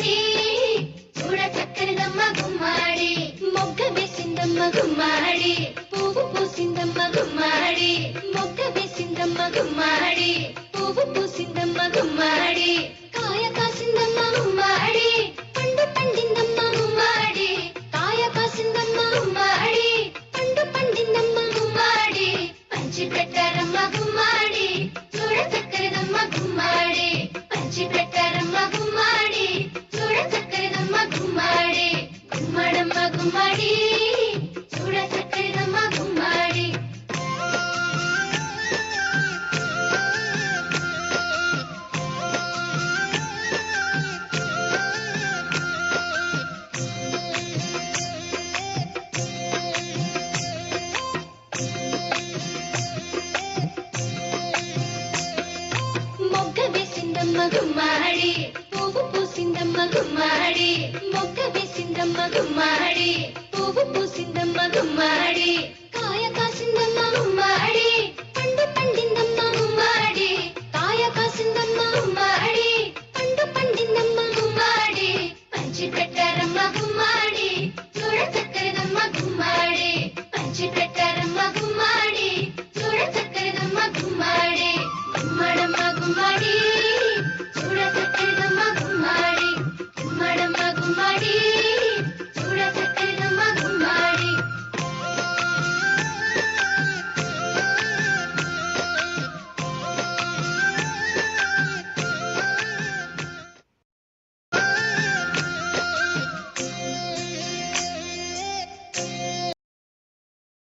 గుమ్మాడి చూడ చక్కనిదమ్మ గుమ్మాడి మొగ్గ వేసిందమ్మ గుమ్మాడి పువ్వు పూసిందమ్మ గుమ్మాడి మొగ్గ వేసిందమ్మ గుమ్మాడి పువ్వు పూసిందమ్మ గుమ్మాడి కాయ కాసిందమ్మ గుమ్మాడి పండు పండిందమ్మ గుమ్మాడి కాయ కాసిందమ్మ గుమ్మాడి పండు పండిందమ్మ గుమ్మాడి పంచి పెట్టారమ్మ గుమ్మాడి చూడ చక్కనిదమ్మ గుమ్మాడి పంచి పెట్టారమ్మ గుమ్మాడి చూడ చక్కనిదమ్మ గుమ్మాడి గుమ్మడమ్మ గుమ్మాడి చూడ చక్కనిదమ్మ గుమ్మాడి మొగ్గ వేసిందమ్మ గుమ్మాడి పువ్వు పూసిందమ్మ గుమ్మాడి మొగ్గ వేసిందమ్మ గుమ్మాడి పువ్వు పూసిందమ్మ గుమ్మాడి